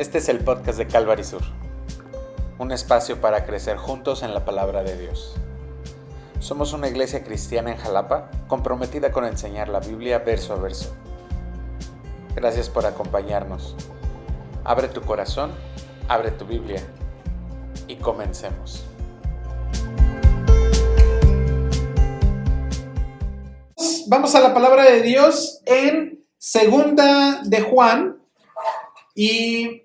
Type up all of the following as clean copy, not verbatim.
Este es el podcast de Calvary Sur, un espacio para crecer juntos en la palabra de Dios. Somos una iglesia cristiana en Jalapa, comprometida con enseñar la Biblia verso a verso. Gracias por acompañarnos. Abre tu corazón, abre tu Biblia y comencemos. Vamos a la palabra de Dios en Segunda de Juan. Y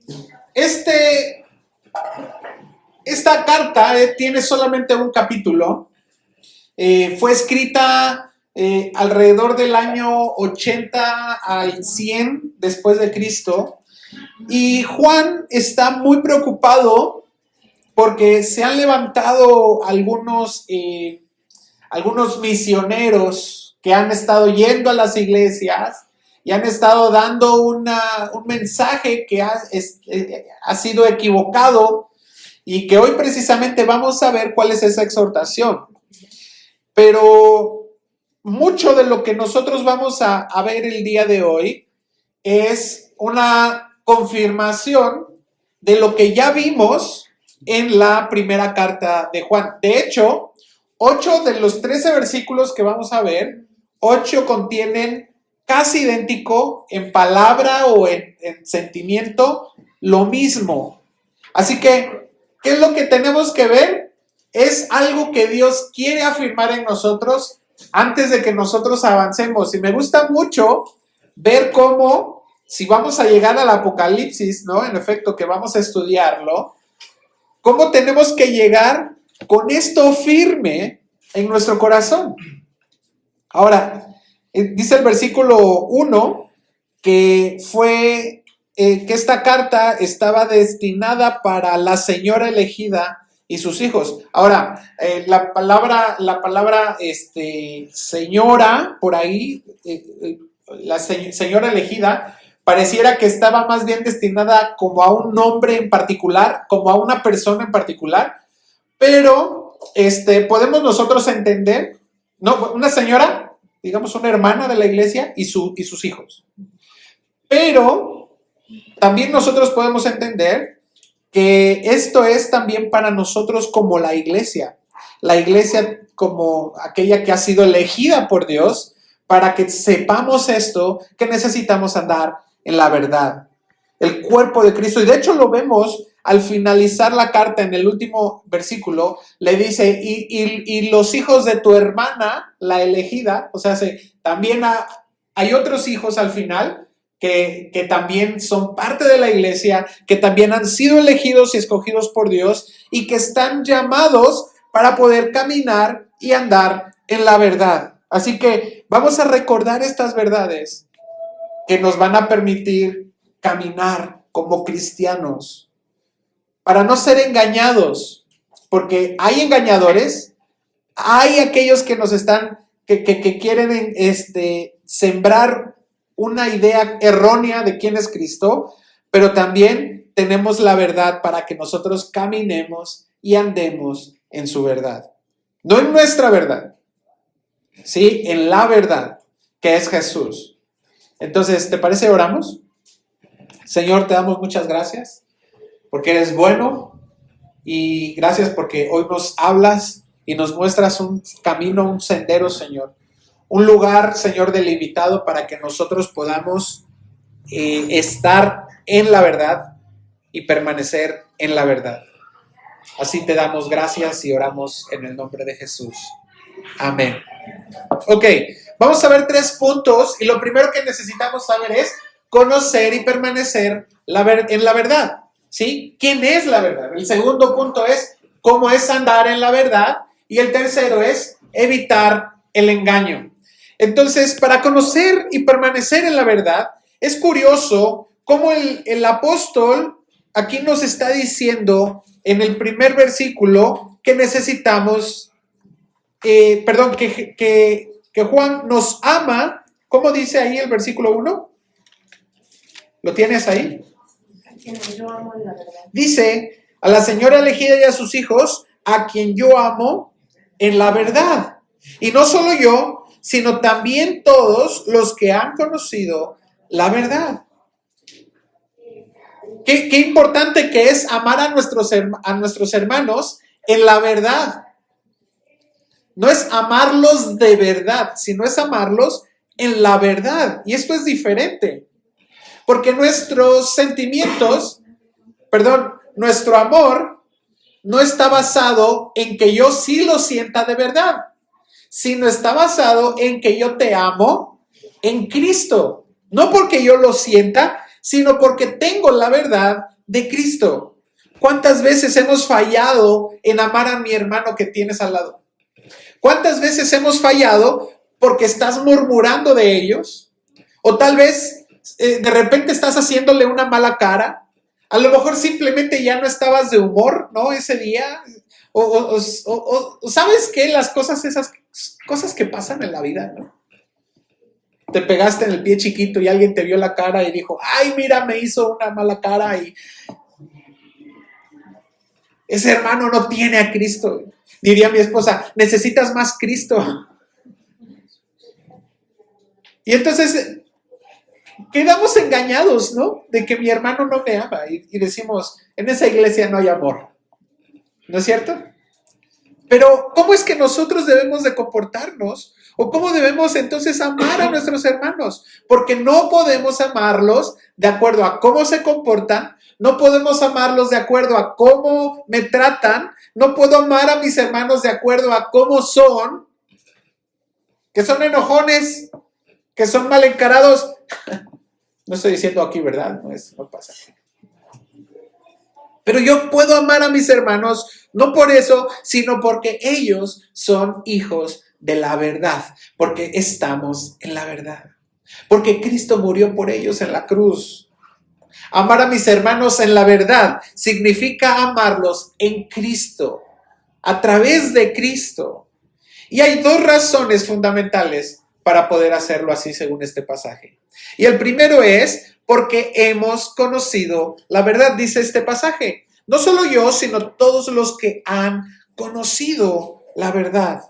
esta carta tiene solamente un capítulo. Fue escrita alrededor del año 80 al 100 después de Cristo. Y Juan está muy preocupado porque se han levantado algunos misioneros que han estado yendo a las iglesias y han estado dando un mensaje que ha sido equivocado y que hoy precisamente vamos a ver cuál es esa exhortación. Pero mucho de lo que nosotros vamos a ver el día de hoy es una confirmación de lo que ya vimos en la primera carta de Juan. De hecho, 8 de los 13 versículos que vamos a ver, 8 contienen casi idéntico en palabra o en sentimiento, lo mismo. Así que, ¿qué es lo que tenemos que ver? Es algo que Dios quiere afirmar en nosotros antes de que nosotros avancemos. Y me gusta mucho ver cómo, si vamos a llegar al Apocalipsis, ¿no? En efecto, que vamos a estudiarlo, cómo tenemos que llegar con esto firme en nuestro corazón. Ahora, dice el versículo 1 que esta carta estaba destinada para la señora elegida y sus hijos. Ahora, la palabra señora, por ahí, la señora elegida, pareciera que estaba más bien destinada como a un nombre en particular, como a una persona en particular, pero podemos nosotros entender, ¿no? Una señora, digamos una hermana de la iglesia y sus hijos. Pero también nosotros podemos entender que esto es también para nosotros como la iglesia como aquella que ha sido elegida por Dios, para que sepamos esto, que necesitamos andar en la verdad. El cuerpo de Cristo, y de hecho lo vemos al finalizar la carta en el último versículo, le dice, y los hijos de tu hermana, la elegida, o sea, también hay otros hijos al final que también son parte de la iglesia, que también han sido elegidos y escogidos por Dios y que están llamados para poder caminar y andar en la verdad. Así que vamos a recordar estas verdades que nos van a permitir caminar como cristianos, para no ser engañados, porque hay engañadores, hay aquellos que nos están, que quieren sembrar una idea errónea de quién es Cristo, pero también tenemos la verdad para que nosotros caminemos y andemos en su verdad. No en nuestra verdad, sí, en la verdad, que es Jesús. Entonces, ¿te parece oramos? Señor, te damos muchas gracias porque eres bueno y gracias porque hoy nos hablas y nos muestras un camino, un sendero, Señor. Un lugar, Señor, delimitado para que nosotros podamos estar en la verdad y permanecer en la verdad. Así te damos gracias y oramos en el nombre de Jesús. Amén. Ok, vamos a ver 3 puntos y lo primero que necesitamos saber es conocer y permanecer en la verdad. ¿Sí? ¿Quién es la verdad? El segundo punto es cómo es andar en la verdad. Y el tercero es evitar el engaño. Entonces, para conocer y permanecer en la verdad, es curioso cómo el apóstol aquí nos está diciendo en el primer versículo que necesitamos, que Juan nos ama. ¿Cómo dice ahí el versículo 1? ¿Lo tienes ahí? Yo amo en la verdad. Dice, a la señora elegida y a sus hijos, a quien yo amo en la verdad. Y no solo yo, sino también todos los que han conocido la verdad. Qué importante que es amar a nuestros hermanos en la verdad. No es amarlos de verdad, sino es amarlos en la verdad. Y esto es diferente. Porque nuestros sentimientos, nuestro amor no está basado en que yo sí lo sienta de verdad, sino está basado en que yo te amo en Cristo. No porque yo lo sienta, sino porque tengo la verdad de Cristo. ¿Cuántas veces hemos fallado en amar a mi hermano que tienes al lado? ¿Cuántas veces hemos fallado porque estás murmurando de ellos? O tal vez de repente estás haciéndole una mala cara. A lo mejor simplemente ya no estabas de humor, ¿no? Ese día. O ¿sabes qué? Esas cosas que pasan en la vida, ¿no? Te pegaste en el pie chiquito y alguien te vio la cara y dijo, ay, mira, me hizo una mala cara y ese hermano no tiene a Cristo. Diría mi esposa, necesitas más Cristo. Y entonces quedamos engañados, ¿no? De que mi hermano no me ama y decimos, en esa iglesia no hay amor. ¿No es cierto? Pero ¿cómo es que nosotros debemos de comportarnos? ¿O cómo debemos entonces amar a nuestros hermanos? Porque no podemos amarlos de acuerdo a cómo se comportan, no podemos amarlos de acuerdo a cómo me tratan, no puedo amar a mis hermanos de acuerdo a cómo son, que son enojones, que son mal encarados. No estoy diciendo aquí, ¿verdad? No pasa. Pero yo puedo amar a mis hermanos, no por eso, sino porque ellos son hijos de la verdad, porque estamos en la verdad, porque Cristo murió por ellos en la cruz. Amar a mis hermanos en la verdad significa amarlos en Cristo, a través de Cristo. Y hay dos razones fundamentales para poder hacerlo así según este pasaje. Y el primero es porque hemos conocido la verdad, dice este pasaje. No solo yo, sino todos los que han conocido la verdad.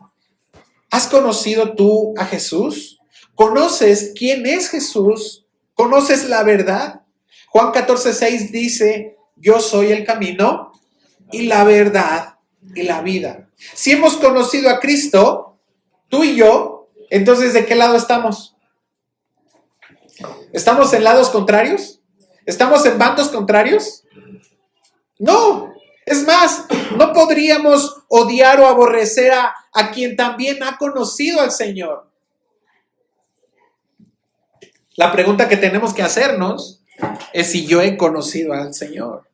¿Has conocido tú a Jesús? ¿Conoces quién es Jesús? ¿Conoces la verdad? Juan 14:6 dice, yo soy el camino y la verdad y la vida. Si hemos conocido a Cristo, tú y yo, entonces ¿de qué lado estamos? ¿Estamos en lados contrarios? ¿Estamos en bandos contrarios? No. Es más, no podríamos odiar o aborrecer a quien también ha conocido al Señor. La pregunta que tenemos que hacernos es si yo he conocido al Señor.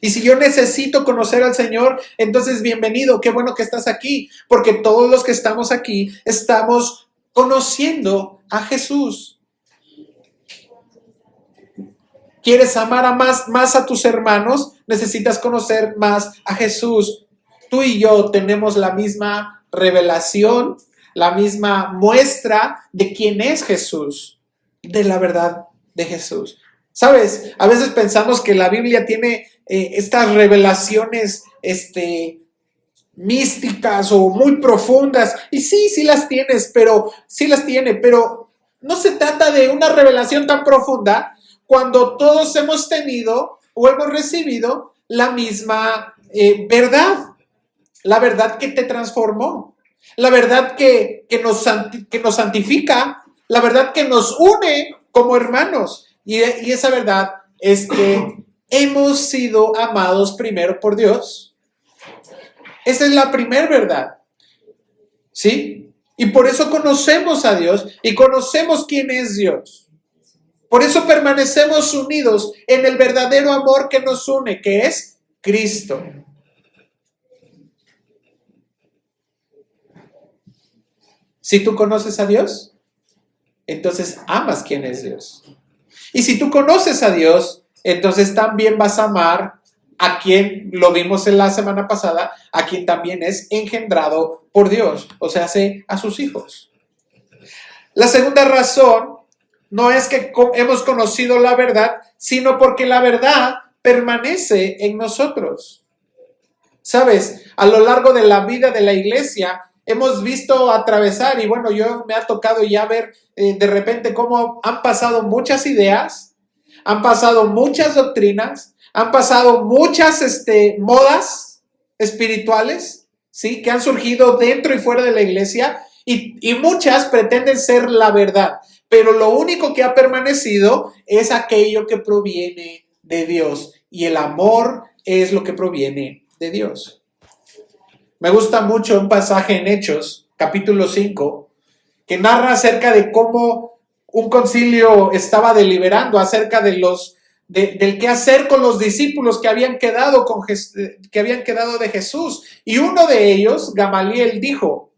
Y si yo necesito conocer al Señor, entonces bienvenido, qué bueno que estás aquí, porque todos los que estamos aquí estamos conociendo a Jesús. ¿Quieres amar más a tus hermanos? Necesitas conocer más a Jesús. Tú y yo tenemos la misma revelación, la misma muestra de quién es Jesús, de la verdad de Jesús. ¿Sabes? A veces pensamos que la Biblia tiene estas revelaciones místicas o muy profundas. Y sí las tiene, pero no se trata de una revelación tan profunda cuando todos hemos tenido o hemos recibido la misma verdad, la verdad que te transformó, la verdad que nos santifica, la verdad que nos une como hermanos. Y esa verdad es que hemos sido amados primero por Dios. Esa es la primera verdad, ¿sí? Y por eso conocemos a Dios y conocemos quién es Dios. Por eso permanecemos unidos en el verdadero amor que nos une, que es Cristo. Si tú conoces a Dios, entonces amas quién es Dios. Y si tú conoces a Dios, entonces también vas a amar a quien, lo vimos en la semana pasada, a quien también es engendrado por Dios, o sea, a sus hijos. La segunda razón no es que hemos conocido la verdad, sino porque la verdad permanece en nosotros. ¿Sabes? A lo largo de la vida de la iglesia hemos visto atravesar, y bueno, yo me ha tocado ya ver de repente cómo han pasado muchas ideas, han pasado muchas doctrinas, han pasado muchas modas espirituales, ¿sí? Que han surgido dentro y fuera de la iglesia y muchas pretenden ser la verdad, pero lo único que ha permanecido es aquello que proviene de Dios y el amor es lo que proviene de Dios. Me gusta mucho un pasaje en Hechos, capítulo 5, que narra acerca de cómo un concilio estaba deliberando acerca de del qué hacer con los discípulos que habían quedado de Jesús. Y uno de ellos, Gamaliel, dijo,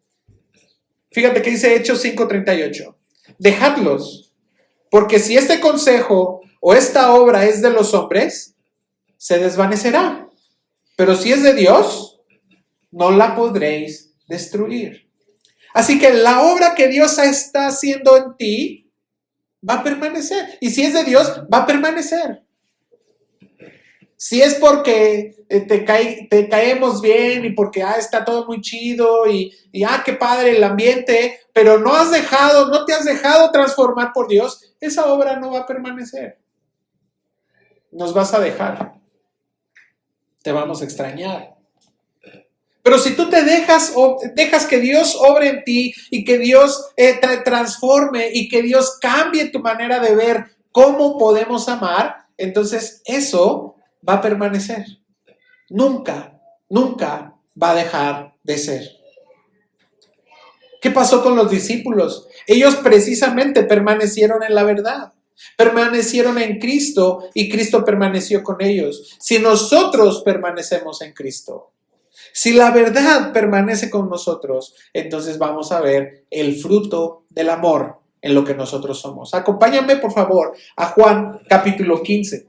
fíjate que dice Hechos 5:38, dejadlos, porque si este consejo o esta obra es de los hombres, se desvanecerá. Pero si es de Dios, no la podréis destruir. Así que la obra que Dios está haciendo en ti va a permanecer. Y si es de Dios, va a permanecer. Si es porque te caemos bien y porque está todo muy chido y qué padre el ambiente, pero no te has dejado transformar por Dios, esa obra no va a permanecer. Nos vas a dejar. Te vamos a extrañar. Pero si tú te dejas que Dios obre en ti y que Dios transforme y que Dios cambie tu manera de ver cómo podemos amar, entonces eso va a permanecer. Nunca, nunca va a dejar de ser. ¿Qué pasó con los discípulos? Ellos precisamente permanecieron en la verdad. Permanecieron en Cristo y Cristo permaneció con ellos. Si nosotros permanecemos en Cristo, si la verdad permanece con nosotros, entonces vamos a ver el fruto del amor en lo que nosotros somos. Acompáñame, por favor, a Juan capítulo 15.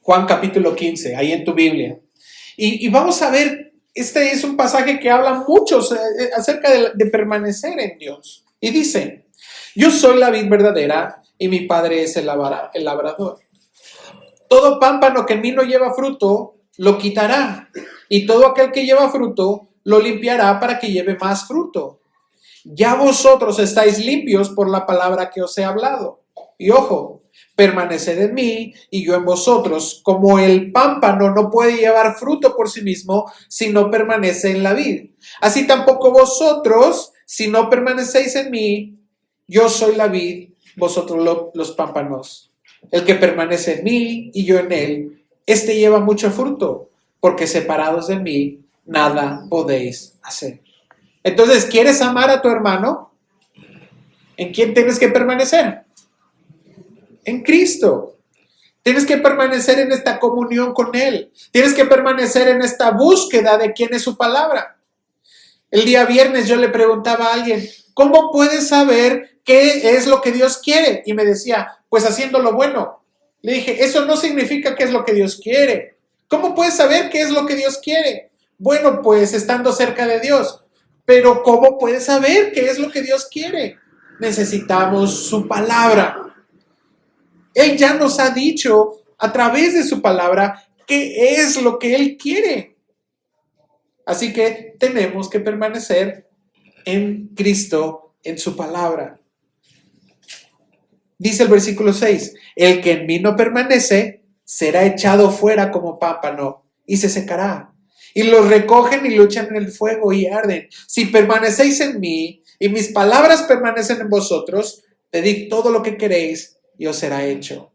Juan capítulo 15, ahí en tu Biblia. Y vamos a ver, este es un pasaje que habla mucho acerca de permanecer en Dios. Y dice, yo soy la vid verdadera y mi Padre es el labrador. Todo pámpano que en mí no lleva fruto, lo quitará. Y todo aquel que lleva fruto, lo limpiará para que lleve más fruto. Ya vosotros estáis limpios por la palabra que os he hablado. Y ojo, permaneced en mí y yo en vosotros, como el pámpano no puede llevar fruto por sí mismo si no permanece en la vid. Así tampoco vosotros, si no permanecéis en mí, yo soy la vid, vosotros los pámpanos. El que permanece en mí y yo en él, este lleva mucho fruto, porque separados de mí, nada podéis hacer. Entonces, ¿quieres amar a tu hermano? ¿En quién tienes que permanecer? En Cristo. Tienes que permanecer en esta comunión con Él. Tienes que permanecer en esta búsqueda de quién es su palabra. El día viernes yo le preguntaba a alguien, ¿cómo puedes saber qué es lo que Dios quiere? Y me decía, pues haciendo lo bueno. Le dije, eso no significa qué es lo que Dios quiere. ¿Cómo puedes saber qué es lo que Dios quiere? Bueno, pues estando cerca de Dios. Pero ¿cómo puedes saber qué es lo que Dios quiere? Necesitamos su palabra. Él ya nos ha dicho a través de su palabra qué es lo que Él quiere. Así que tenemos que permanecer en Cristo, en su palabra. Dice el versículo 6, el que en mí no permanece será echado fuera como pámpano y se secará. Y los recogen y lo echan en el fuego y arden. Si permanecéis en mí y mis palabras permanecen en vosotros, pedid todo lo que queréis y os será hecho.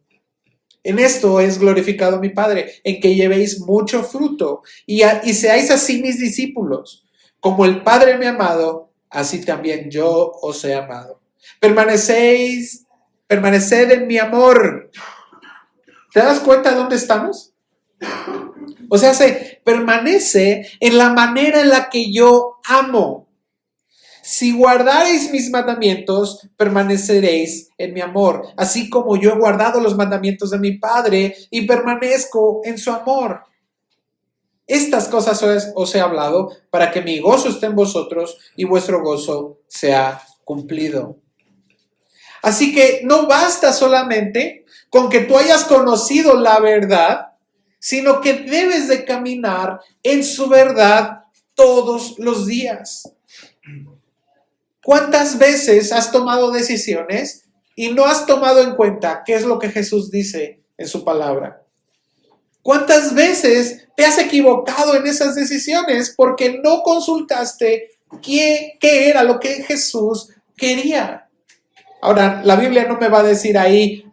En esto es glorificado mi Padre, en que llevéis mucho fruto y seáis así mis discípulos. Como el Padre me ha amado, así también yo os he amado. Permaneced en mi amor. ¿Te das cuenta de dónde estamos? O sea, permanece en la manera en la que yo amo. Si guardareis mis mandamientos, permaneceréis en mi amor, así como yo he guardado los mandamientos de mi Padre y permanezco en su amor. Estas cosas os he hablado para que mi gozo esté en vosotros y vuestro gozo sea cumplido. Así que no basta solamente con que tú hayas conocido la verdad, sino que debes de caminar en su verdad todos los días. ¿Cuántas veces has tomado decisiones y no has tomado en cuenta qué es lo que Jesús dice en su palabra. ¿Cuántas veces te has equivocado en esas decisiones porque no consultaste qué era lo que Jesús quería? Ahora, la Biblia no me va a decir ahí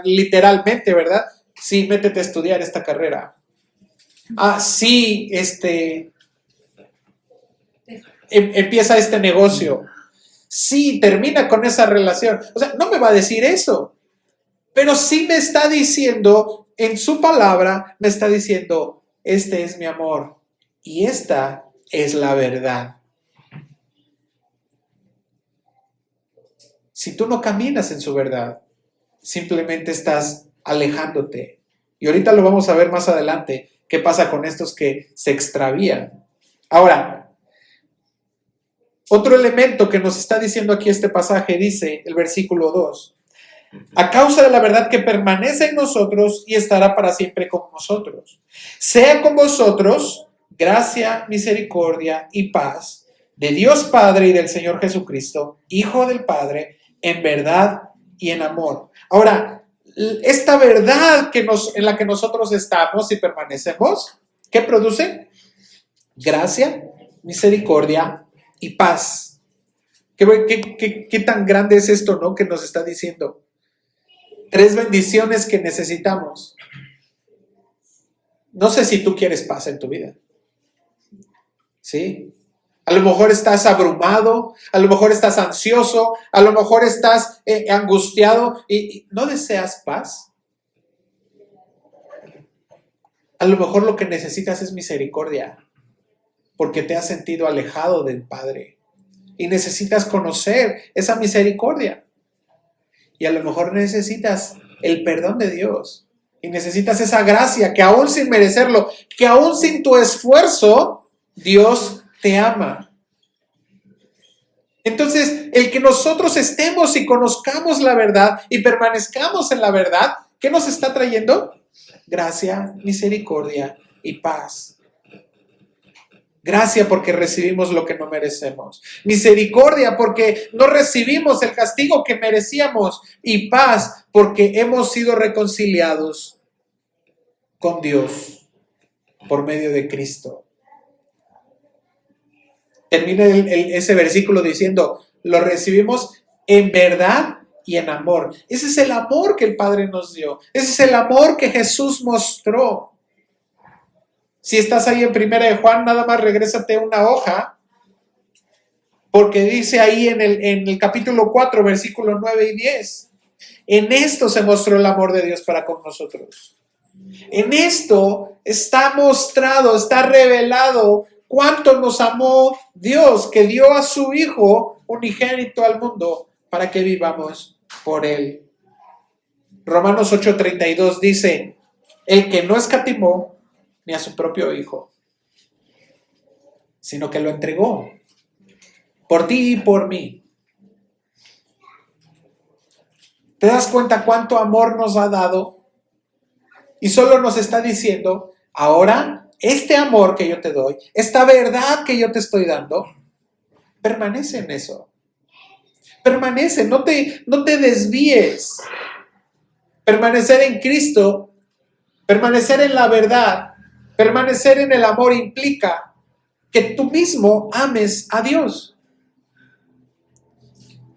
literalmente, ¿verdad? Sí, métete a estudiar esta carrera. Sí, empieza este negocio. Sí, termina con esa relación. O sea, no me va a decir eso. Pero sí me está diciendo, en su palabra, me está diciendo, este es mi amor y esta es la verdad. Si tú no caminas en su verdad, simplemente estás alejándote. Y ahorita lo vamos a ver más adelante, qué pasa con estos que se extravían. Ahora, otro elemento que nos está diciendo aquí este pasaje, dice el versículo 2. A causa de la verdad que permanece en nosotros y estará para siempre con nosotros. Sea con vosotros gracia, misericordia y paz de Dios Padre y del Señor Jesucristo, Hijo del Padre, en verdad y en amor. Ahora, esta verdad en la que nosotros estamos y permanecemos, ¿qué produce? Gracia, misericordia y paz. ¿Qué tan grande es esto, no? Que nos está diciendo. 3 bendiciones que necesitamos. No sé si tú quieres paz en tu vida. ¿Sí? A lo mejor estás abrumado, a lo mejor estás ansioso, a lo mejor estás angustiado y no deseas paz. A lo mejor lo que necesitas es misericordia, porque te has sentido alejado del Padre y necesitas conocer esa misericordia. Y a lo mejor necesitas el perdón de Dios. Y necesitas esa gracia que aún sin merecerlo, que aún sin tu esfuerzo, Dios te ama. Entonces, el que nosotros estemos y conozcamos la verdad y permanezcamos en la verdad, ¿qué nos está trayendo? Gracia, misericordia y paz. Gracia porque recibimos lo que no merecemos. Misericordia porque no recibimos el castigo que merecíamos. Y paz porque hemos sido reconciliados con Dios por medio de Cristo. Termina ese versículo diciendo, lo recibimos en verdad y en amor. Ese es el amor que el Padre nos dio. Ese es el amor que Jesús mostró. Si estás ahí en 1 de Juan, nada más regrésate una hoja, porque dice ahí en el capítulo 4, versículos 9 y 10, en esto se mostró el amor de Dios para con nosotros. En esto está mostrado, está revelado cuánto nos amó Dios, que dio a su Hijo unigénito al mundo para que vivamos por Él. Romanos 8:32 dice, el que no escatimó ni a su propio Hijo, sino que lo entregó por ti y por mí. ¿Te das cuenta cuánto amor nos ha dado? Y solo nos está diciendo, ahora, este amor que yo te doy, esta verdad que yo te estoy dando, permanece en eso. Permanece, no te desvíes. Permanecer en Cristo, permanecer en la verdad, permanecer en el amor implica que tú mismo ames a Dios.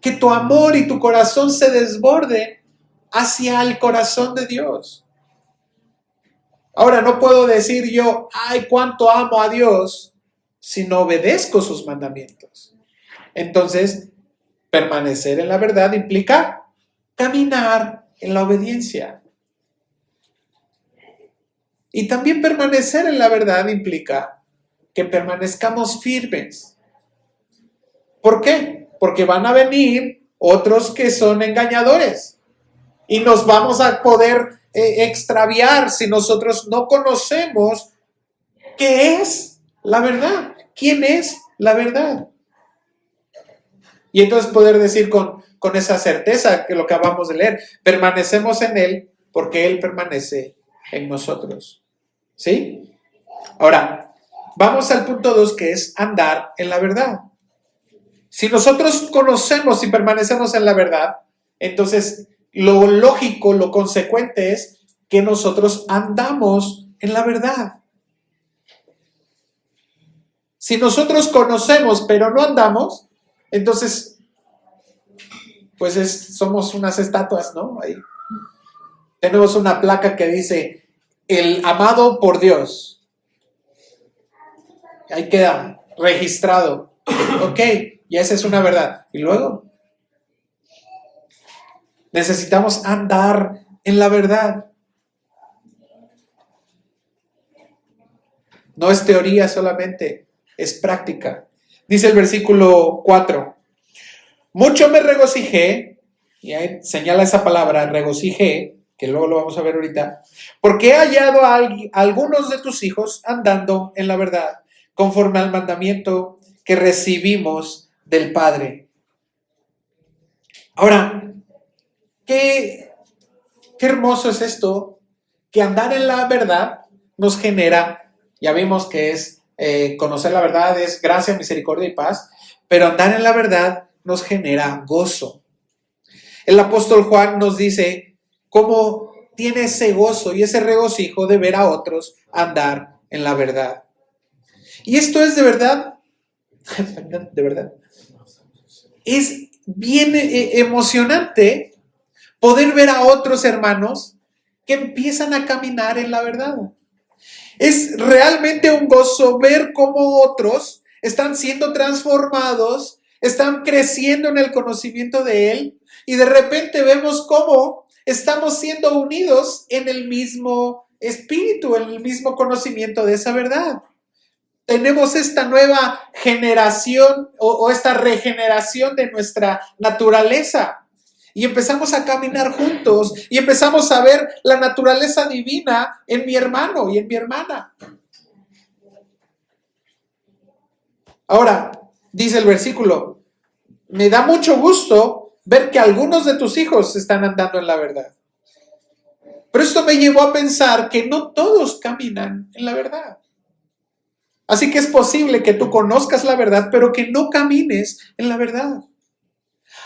Que tu amor y tu corazón se desborden hacia el corazón de Dios. Ahora, no puedo decir yo, ay, cuánto amo a Dios, si no obedezco sus mandamientos. Entonces, permanecer en la verdad implica caminar en la obediencia. Y también permanecer en la verdad implica que permanezcamos firmes. ¿Por qué? Porque van a venir otros que son engañadores y nos vamos a poder extraviar si nosotros no conocemos qué es la verdad, quién es la verdad. Y entonces poder decir con esa certeza que lo que acabamos de leer, permanecemos en Él porque Él permanece en nosotros. ¿Sí? Ahora, vamos al punto 2, que es andar en la verdad. Si nosotros conocemos y permanecemos en la verdad, Entonces, lo lógico, lo consecuente es que nosotros andamos en la verdad. Si nosotros conocemos pero no andamos, entonces, pues somos unas estatuas, ¿no? Ahí tenemos una placa que dice, el amado por Dios. Ahí queda registrado. Ok, y esa es una verdad. Y luego, necesitamos andar en la verdad. No es teoría solamente, es práctica. Dice el versículo 4. Mucho me regocijé, y ahí señala esa palabra, regocijé, que luego lo vamos a ver ahorita, porque he hallado a algunos de tus hijos andando en la verdad, conforme al mandamiento que recibimos del Padre. Ahora, qué hermoso es esto, que andar en la verdad nos genera, ya vimos que es conocer la verdad, es gracia, misericordia y paz, pero andar en la verdad nos genera gozo. El apóstol Juan nos dice cómo tiene ese gozo y ese regocijo de ver a otros andar en la verdad. Y esto es de verdad, es bien emocionante poder ver a otros hermanos que empiezan a caminar en la verdad. Es realmente un gozo ver cómo otros están siendo transformados, están creciendo en el conocimiento de Él, y de repente vemos cómo estamos siendo unidos en el mismo espíritu, en el mismo conocimiento de esa verdad. Tenemos esta nueva generación o esta regeneración de nuestra naturaleza. Y empezamos a caminar juntos y empezamos a ver la naturaleza divina en mi hermano y en mi hermana. Ahora, dice el versículo, me da mucho gusto ver que algunos de tus hijos están andando en la verdad. Pero esto me llevó a pensar que no todos caminan en la verdad. Así que es posible que tú conozcas la verdad, pero que no camines en la verdad.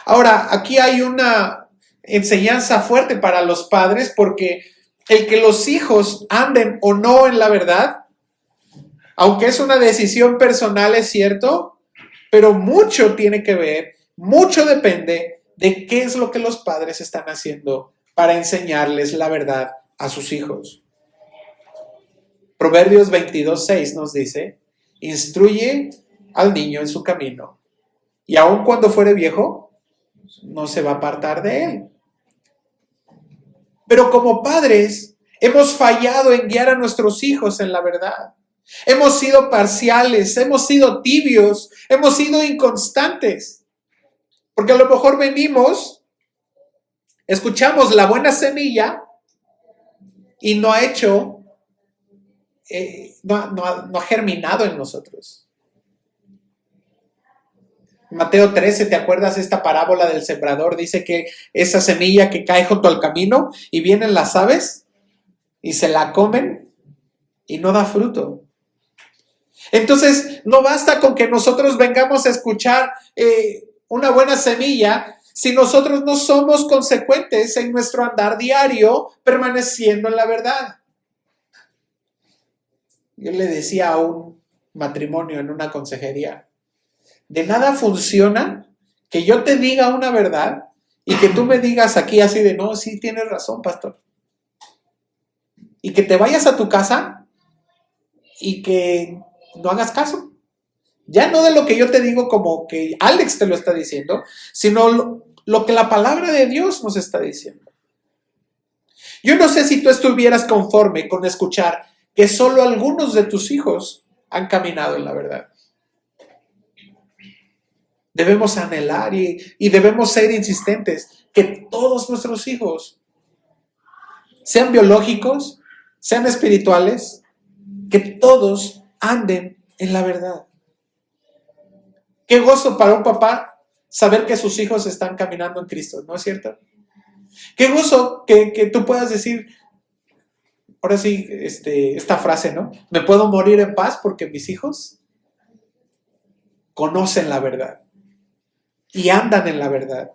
Ahora, aquí hay una enseñanza fuerte para los padres, porque el que los hijos anden o no en la verdad, aunque es una decisión personal, es cierto, pero mucho tiene que ver, mucho depende de qué es lo que los padres están haciendo para enseñarles la verdad a sus hijos. Proverbios 22:6 nos dice, instruye al niño en su camino, y aun cuando fuere viejo, no se va a apartar de él. Pero como padres, hemos fallado en guiar a nuestros hijos en la verdad. Hemos sido parciales, hemos sido tibios, hemos sido inconstantes. Porque a lo mejor venimos, escuchamos la buena semilla y no ha hecho, no ha germinado en nosotros. Mateo 13, ¿te acuerdas esta parábola del sembrador? Dice que esa semilla que cae junto al camino y vienen las aves y se la comen y no da fruto. Entonces, no basta con que nosotros vengamos a escuchar una buena semilla si nosotros no somos consecuentes en nuestro andar diario permaneciendo en la verdad. Yo le decía a un matrimonio en una consejería, de nada funciona que yo te diga una verdad y que tú me digas aquí así de, no, sí tienes razón, pastor. Y que te vayas a tu casa y que no hagas caso. Ya no de lo que yo te digo como que Alex te lo está diciendo, sino lo que la palabra de Dios nos está diciendo. Yo no sé si tú estuvieras conforme con escuchar que solo algunos de tus hijos han caminado en la verdad. Debemos anhelar y debemos ser insistentes que todos nuestros hijos, sean biológicos, sean espirituales, que todos anden en la verdad. Qué gozo para un papá saber que sus hijos están caminando en Cristo, ¿no es cierto? Qué gozo que tú puedas decir, ahora sí, esta frase, ¿no? Me puedo morir en paz porque mis hijos conocen la verdad y andan en la verdad.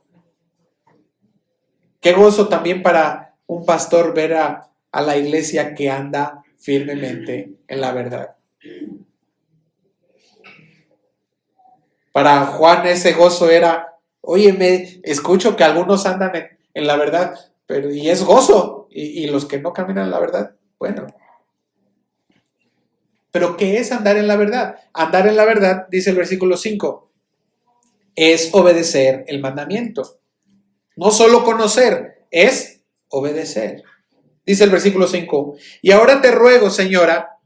Qué gozo también para un pastor ver a la iglesia que anda firmemente en la verdad. Para Juan ese gozo era, oye, me escucho que algunos andan en la verdad, pero y es gozo, y los que no caminan en la verdad, bueno. Pero ¿qué es andar en la verdad? Andar en la verdad, dice el versículo 5, es obedecer el mandamiento. No solo conocer, es obedecer. Dice el versículo 5, y ahora te ruego, señora,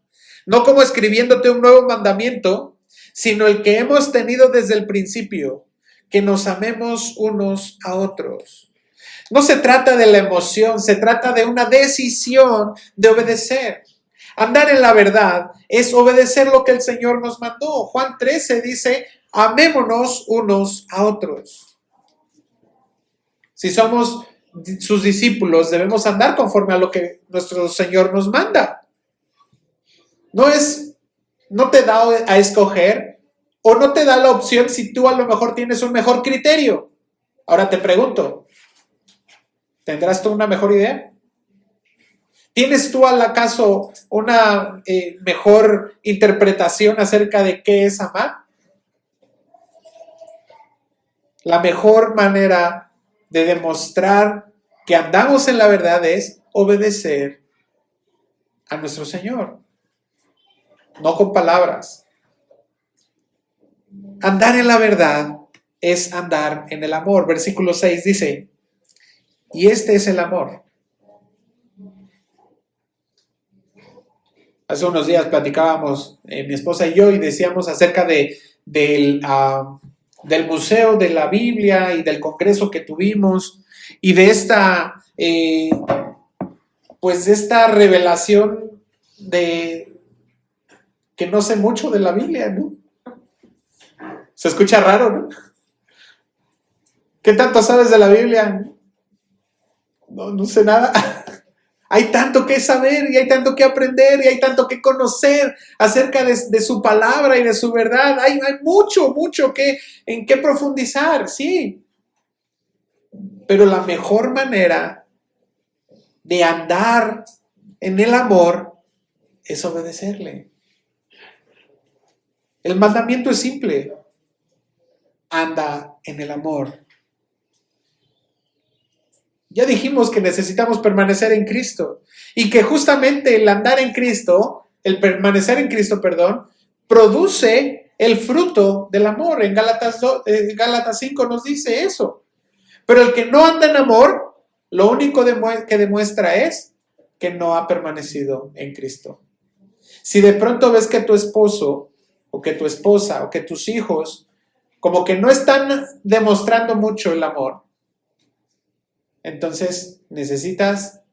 no como escribiéndote un nuevo mandamiento, sino el que hemos tenido desde el principio, que nos amemos unos a otros. No se trata de la emoción, se trata de una decisión de obedecer. Andar en la verdad es obedecer lo que el Señor nos mandó. Juan 13 dice, amémonos unos a otros. Si somos sus discípulos, debemos andar conforme a lo que nuestro Señor nos manda. No te da a escoger o no te da la opción si tú a lo mejor tienes un mejor criterio. Ahora te pregunto, ¿tendrás tú una mejor idea? ¿Tienes tú al acaso una mejor interpretación acerca de qué es amar? La mejor manera de demostrar que andamos en la verdad es obedecer a nuestro Señor. No con palabras. Andar en la verdad es andar en el amor. Versículo 6 dice, y este es el amor. Hace unos días platicábamos mi esposa y yo y decíamos acerca del Museo de la Biblia y del congreso que tuvimos y de esta revelación de que no sé mucho de la Biblia, ¿no? Se escucha raro, ¿no? ¿Qué tanto sabes de la Biblia? No sé nada. Hay tanto que saber y hay tanto que aprender y hay tanto que conocer acerca de su palabra y de su verdad. Hay mucho en qué profundizar, sí. Pero la mejor manera de andar en el amor es obedecerle. El mandamiento es simple. Anda en el amor. Ya dijimos que necesitamos permanecer en Cristo y que justamente el andar en Cristo, el permanecer en Cristo, produce el fruto del amor. En Gálatas 5 nos dice eso. Pero el que no anda en amor, lo único que demuestra es que no ha permanecido en Cristo. Si de pronto ves que tu esposo o que tu esposa o que tus hijos como que no están demostrando mucho el amor, entonces necesitan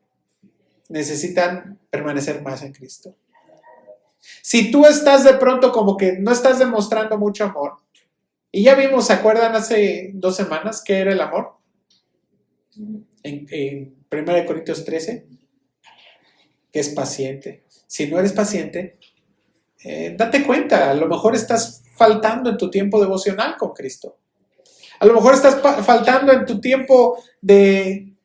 permanecer más en Cristo. Si tú estás de pronto como que no estás demostrando mucho amor, y ya vimos, ¿se acuerdan hace 2 semanas qué era el amor? En 1 Corintios 13, que es paciente. Si no eres paciente, date cuenta, a lo mejor estás faltando en tu tiempo devocional con Cristo. A lo mejor estás faltando en tu tiempo de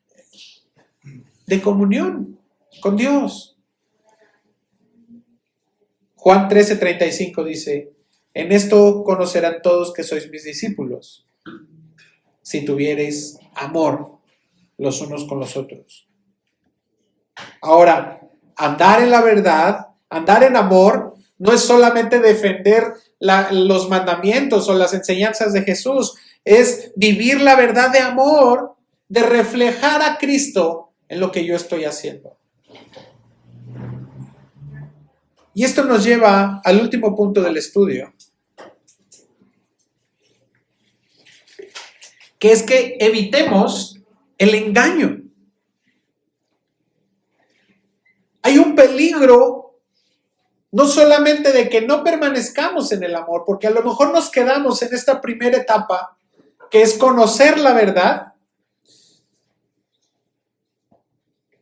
comunión con Dios. Juan 13:35 dice, en esto conocerán todos que sois mis discípulos, si tuviereis amor los unos con los otros. Ahora, andar en la verdad, andar en amor, no es solamente defender los mandamientos o las enseñanzas de Jesús, es vivir la verdad de amor, de reflejar a Cristo en lo que yo estoy haciendo. Y esto nos lleva al último punto del estudio, que es que evitemos el engaño. Hay un peligro no solamente de que no permanezcamos en el amor, porque a lo mejor nos quedamos en esta primera etapa, que es conocer la verdad.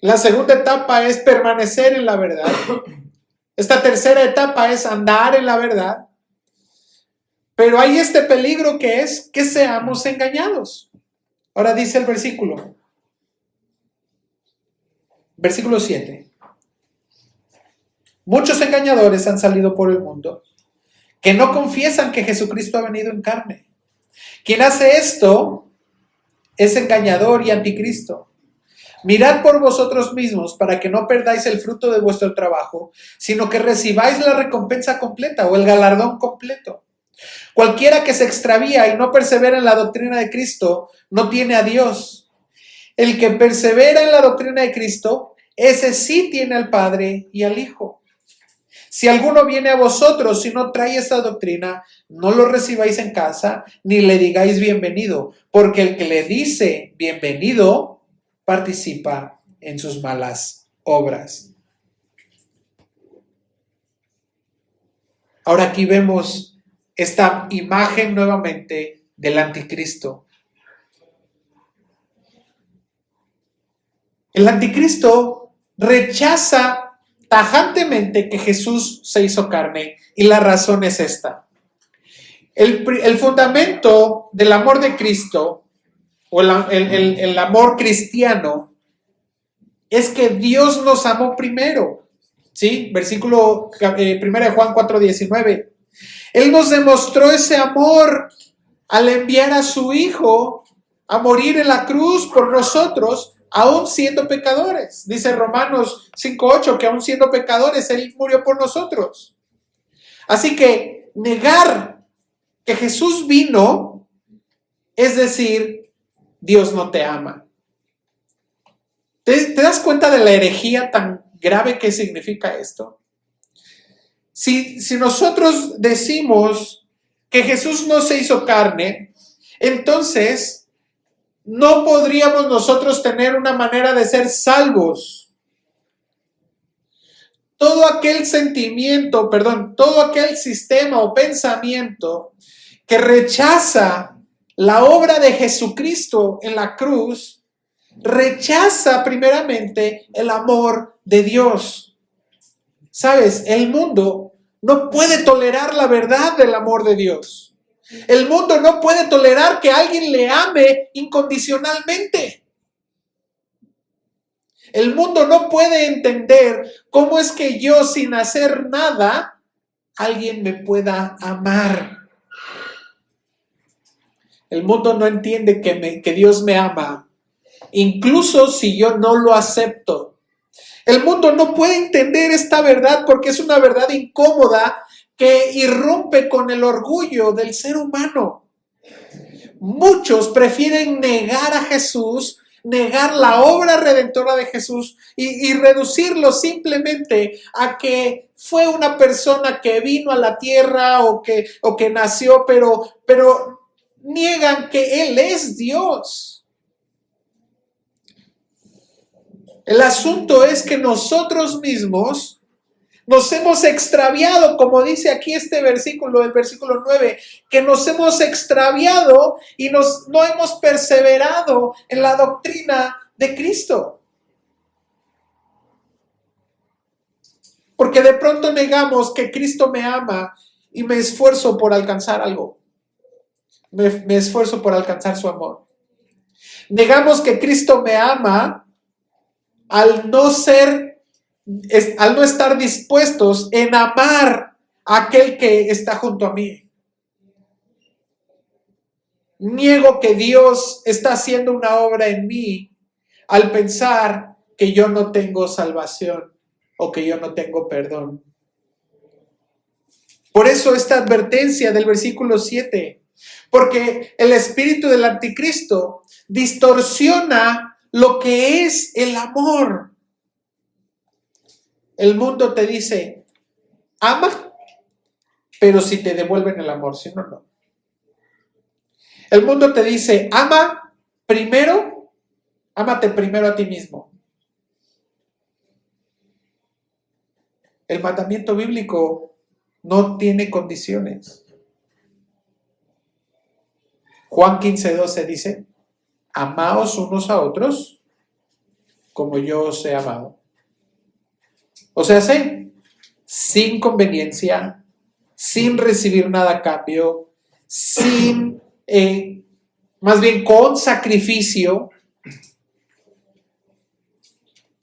La segunda etapa es permanecer en la verdad. Esta tercera etapa es andar en la verdad. Pero hay este peligro que es que seamos engañados. Ahora dice el versículo, Versículo 7. Muchos engañadores han salido por el mundo que no confiesan que Jesucristo ha venido en carne. Quien hace esto es engañador y anticristo. Mirad por vosotros mismos para que no perdáis el fruto de vuestro trabajo, sino que recibáis la recompensa completa o el galardón completo. Cualquiera que se extravía y no persevera en la doctrina de Cristo no tiene a Dios. El que persevera en la doctrina de Cristo, ese sí tiene al Padre y al Hijo. Si alguno viene a vosotros y no trae esta doctrina, no lo recibáis en casa, ni le digáis bienvenido, porque el que le dice bienvenido participa en sus malas obras. Ahora aquí vemos esta imagen nuevamente del anticristo. El anticristo rechaza tajantemente que Jesús se hizo carne, y la razón es esta. El fundamento del amor de Cristo, o el amor cristiano, es que Dios nos amó primero. ¿Sí? Versículo 1 de Juan 4:19. Él nos demostró ese amor al enviar a su Hijo a morir en la cruz por nosotros, aún siendo pecadores. Dice Romanos 5:8 que aún siendo pecadores, Él murió por nosotros. Así que negar que Jesús vino es decir, Dios no te ama. ¿Te das cuenta de la herejía tan grave que significa esto? Si nosotros decimos que Jesús no se hizo carne, entonces no podríamos nosotros tener una manera de ser salvos. Todo aquel sistema o pensamiento que rechaza la obra de Jesucristo en la cruz, rechaza primeramente el amor de Dios. ¿Sabes? El mundo no puede tolerar la verdad del amor de Dios. El mundo no puede tolerar que alguien le ame incondicionalmente. El mundo no puede entender cómo es que yo, sin hacer nada, alguien me pueda amar. El mundo no entiende que Dios me ama, incluso si yo no lo acepto. El mundo no puede entender esta verdad porque es una verdad incómoda que irrumpe con el orgullo del ser humano. Muchos prefieren negar a Jesús, negar la obra redentora de Jesús y reducirlo simplemente a que fue una persona que vino a la tierra o que nació, pero niegan que Él es Dios. El asunto es que nosotros mismos nos hemos extraviado, como dice aquí este versículo, el versículo 9, que nos hemos extraviado y no hemos perseverado en la doctrina de Cristo. Porque de pronto negamos que Cristo me ama y me esfuerzo por alcanzar algo. Me esfuerzo por alcanzar su amor. Negamos que Cristo me ama al no estar dispuestos en amar a aquel que está junto a mí. Niego que Dios está haciendo una obra en mí al pensar que yo no tengo salvación o que yo no tengo perdón. Por eso esta advertencia del versículo 7, porque el espíritu del anticristo distorsiona lo que es el amor. El mundo te dice, ama, pero si te devuelven el amor, si no, no. El mundo te dice, ámate primero a ti mismo. El mandamiento bíblico no tiene condiciones. Juan 15:12 dice, amaos unos a otros como yo os he amado. O sea, sin conveniencia, sin recibir nada a cambio, más bien con sacrificio,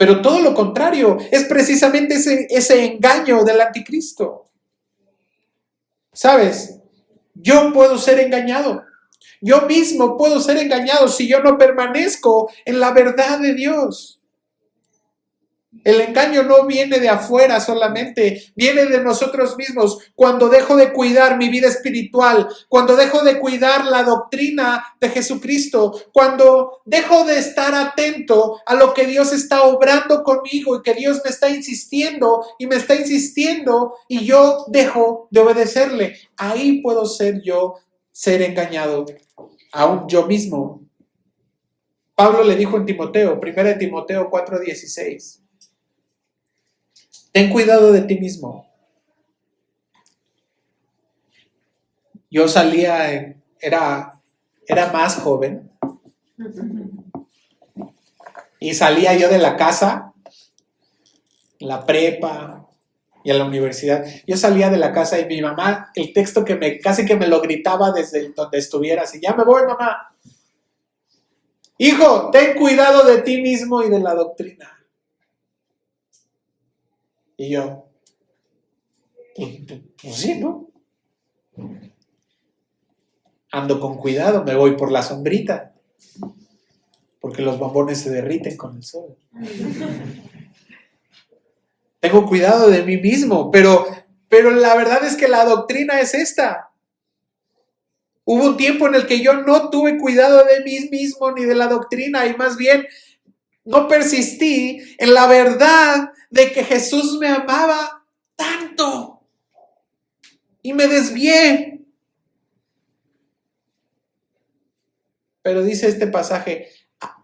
Pero todo lo contrario, es precisamente ese engaño del anticristo. ¿Sabes? Yo puedo ser engañado. Yo mismo puedo ser engañado si yo no permanezco en la verdad de Dios. El engaño no viene de afuera solamente, viene de nosotros mismos. Cuando dejo de cuidar mi vida espiritual, cuando dejo de cuidar la doctrina de Jesucristo, cuando dejo de estar atento a lo que Dios está obrando conmigo y que Dios me está insistiendo y yo dejo de obedecerle, ahí puedo ser engañado, aún yo mismo. Pablo le dijo en Timoteo, 1 Timoteo 4:16. Ten cuidado de ti mismo. Yo era más joven y salía yo de la casa, la prepa y a la universidad. Yo salía de la casa y mi mamá, el texto casi que me lo gritaba desde donde estuviera, así, ya me voy, mamá. Hijo, ten cuidado de ti mismo y de la doctrina. Y yo, pues sí, ¿no? Ando con cuidado, me voy por la sombrita, porque los bombones se derriten con el sol. Tengo cuidado de mí mismo, pero la verdad es que la doctrina es esta. Hubo un tiempo en el que yo no tuve cuidado de mí mismo ni de la doctrina, y más bien no persistí en la verdad de que Jesús me amaba tanto y me desvié. Pero dice este pasaje,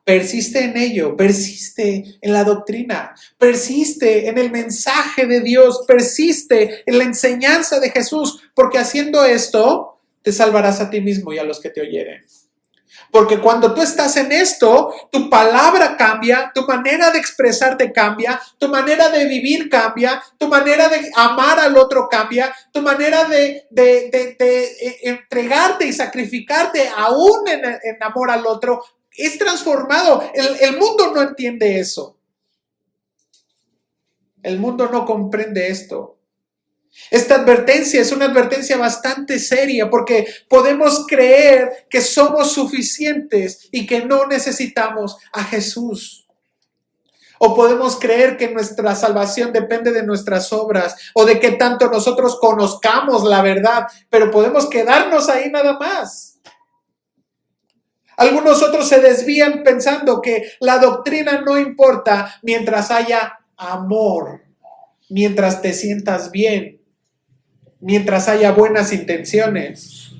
persiste en ello, persiste en la doctrina, persiste en el mensaje de Dios, persiste en la enseñanza de Jesús, porque haciendo esto te salvarás a ti mismo y a los que te oyeren. Porque cuando tú estás en esto, tu palabra cambia, tu manera de expresarte cambia, tu manera de vivir cambia, tu manera de amar al otro cambia, tu manera de entregarte y sacrificarte aún en amor al otro es transformado. El mundo no entiende eso. El mundo no comprende esto. Esta advertencia es una advertencia bastante seria porque podemos creer que somos suficientes y que no necesitamos a Jesús. O podemos creer que nuestra salvación depende de nuestras obras o de que tanto nosotros conozcamos la verdad, pero podemos quedarnos ahí nada más. Algunos otros se desvían pensando que la doctrina no importa mientras haya amor, mientras te sientas bien, mientras haya buenas intenciones.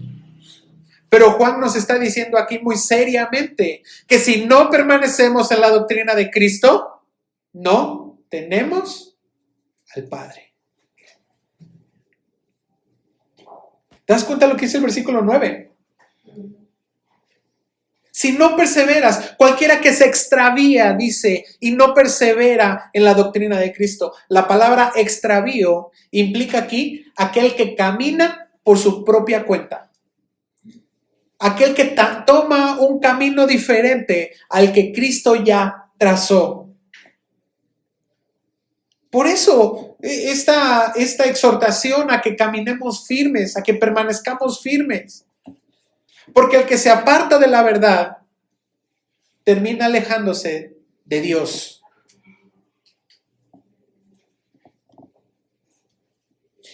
Pero Juan nos está diciendo aquí muy seriamente que si no permanecemos en la doctrina de Cristo, no tenemos al Padre. ¿Te das cuenta de lo que dice el versículo 9? Si no perseveras, cualquiera que se extravía, dice, y no persevera en la doctrina de Cristo. La palabra extravío implica aquí aquel que camina por su propia cuenta. Aquel que toma un camino diferente al que Cristo ya trazó. Por eso, esta exhortación a que caminemos firmes, a que permanezcamos firmes. Porque el que se aparta de la verdad termina alejándose de Dios.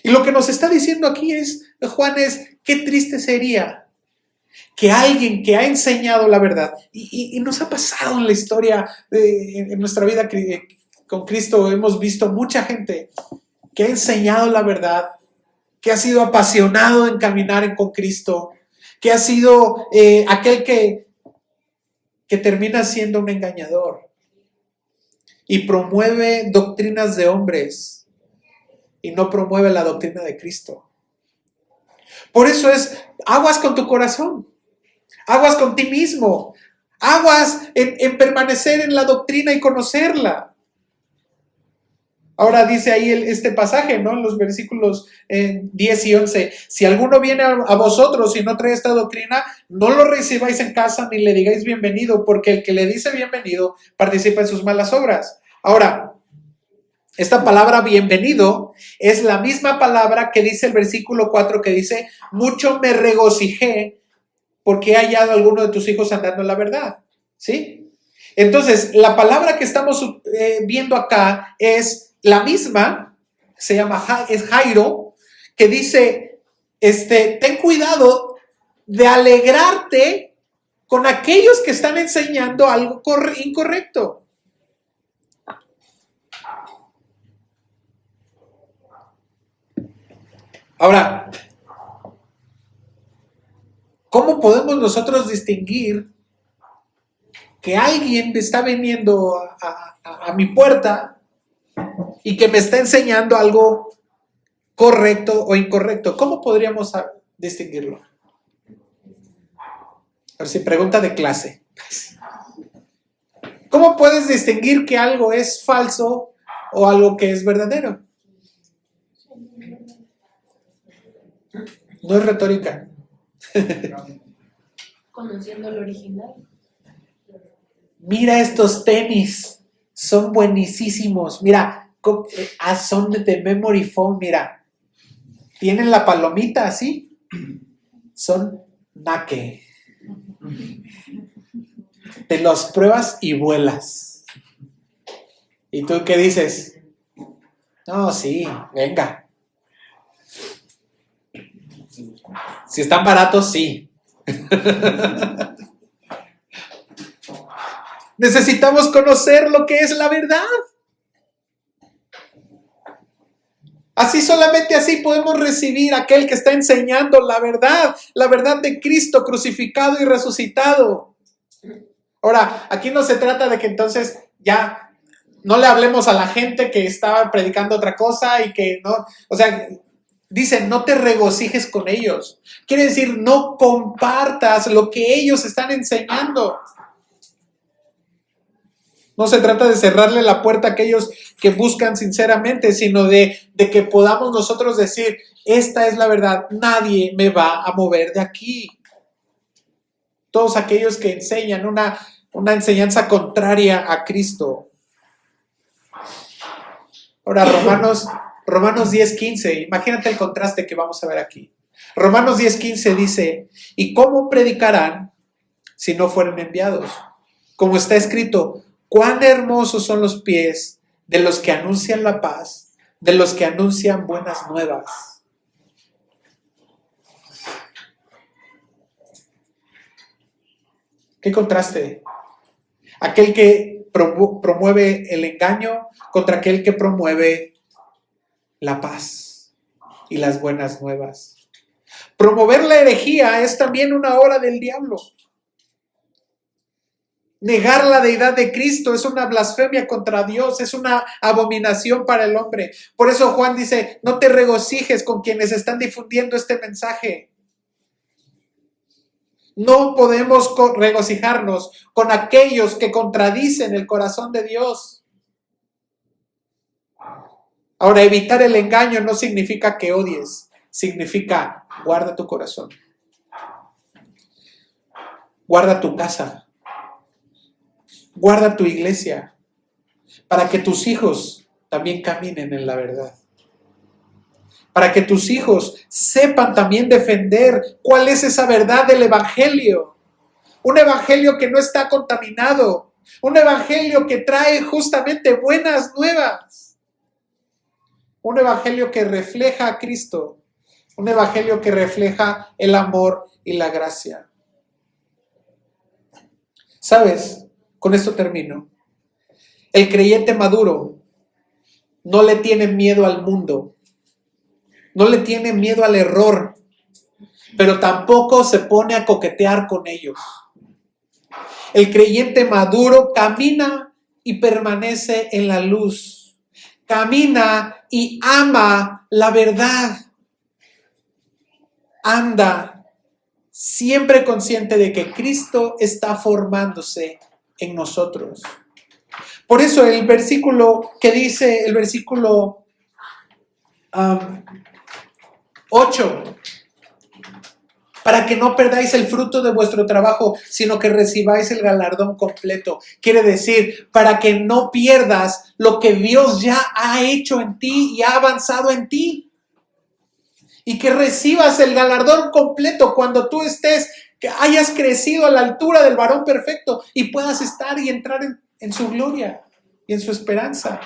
Y lo que nos está diciendo aquí Juan, qué triste sería que alguien que ha enseñado la verdad, y nos ha pasado en la historia, en nuestra vida con Cristo, hemos visto mucha gente que ha enseñado la verdad, que ha sido apasionado en caminar con Cristo, que ha sido aquel que termina siendo un engañador y promueve doctrinas de hombres y no promueve la doctrina de Cristo. Por eso aguas con tu corazón, aguas con ti mismo, aguas en permanecer en la doctrina y conocerla. Ahora dice ahí este pasaje, ¿no? En los versículos 10 y 11. Si alguno viene a vosotros y no trae esta doctrina, no lo recibáis en casa ni le digáis bienvenido, porque el que le dice bienvenido participa en sus malas obras. Ahora, esta palabra bienvenido es la misma palabra que dice el versículo 4 que dice, mucho me regocijé porque he hallado a alguno de tus hijos andando en la verdad. ¿Sí? Entonces, la palabra que estamos viendo acá es la misma, es Jairo, que dice, ten cuidado de alegrarte con aquellos que están enseñando algo incorrecto. Ahora, ¿cómo podemos nosotros distinguir que alguien está viniendo a mi puerta y que me está enseñando algo correcto o incorrecto? ¿Cómo podríamos distinguirlo? A ver si pregunta de clase. ¿Cómo puedes distinguir que algo es falso o algo que es verdadero? No es retórica. Conociendo el original. Mira estos tenis, son buenísimos. Mira, son de memory foam, mira. Tienen la palomita así. Son Nike. Te los pruebas y vuelas. ¿Y tú qué dices? No, sí, venga. Si están baratos, sí. Necesitamos conocer lo que es la verdad. Solamente así podemos recibir a aquel que está enseñando la verdad de Cristo crucificado y resucitado. Ahora, aquí no se trata de que entonces ya no le hablemos a la gente que estaba predicando otra cosa y que no, o sea, dice, no te regocijes con ellos. Quiere decir, no compartas lo que ellos están enseñando. No se trata de cerrarle la puerta a aquellos que buscan sinceramente, sino de que podamos nosotros decir, esta es la verdad, nadie me va a mover de aquí. Todos aquellos que enseñan una enseñanza contraria a Cristo. Ahora, Romanos 10:15, imagínate el contraste que vamos a ver aquí. Romanos 10:15 dice, ¿y cómo predicarán si no fueren enviados? Como está escrito, cuán hermosos son los pies de los que anuncian la paz, de los que anuncian buenas nuevas. ¿Qué contraste? Aquel que promueve el engaño contra aquel que promueve la paz y las buenas nuevas. Promover la herejía es también una obra del diablo. Negar la deidad de Cristo es una blasfemia contra Dios, es una abominación para el hombre. Por eso Juan dice, no te regocijes con quienes están difundiendo este mensaje. No podemos regocijarnos con aquellos que contradicen el corazón de Dios. Ahora, evitar el engaño no significa que odies, significa guarda tu corazón. Guarda tu casa. Guarda tu iglesia para que tus hijos también caminen en la verdad. Para que tus hijos sepan también defender cuál es esa verdad del evangelio. Un evangelio que no está contaminado. Un evangelio que trae justamente buenas nuevas. Un evangelio que refleja a Cristo. Un evangelio que refleja el amor y la gracia. ¿Sabes? Con esto termino. El creyente maduro no le tiene miedo al mundo, no le tiene miedo al error, pero tampoco se pone a coquetear con ellos. El creyente maduro camina y permanece en la luz, camina y ama la verdad, anda siempre consciente de que Cristo está formándose en nosotros. Por eso el versículo que dice, el versículo 8, para que no perdáis el fruto de vuestro trabajo, sino que recibáis el galardón completo. Quiere decir, para que no pierdas lo que Dios ya ha hecho en ti y ha avanzado en ti. Y que recibas el galardón completo cuando tú estés, que hayas crecido a la altura del varón perfecto y puedas estar y entrar en su gloria y en su esperanza.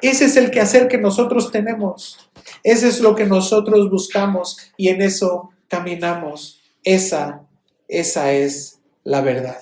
Ese es el quehacer que nosotros tenemos. Ese es lo que nosotros buscamos y en eso caminamos. Esa es la verdad.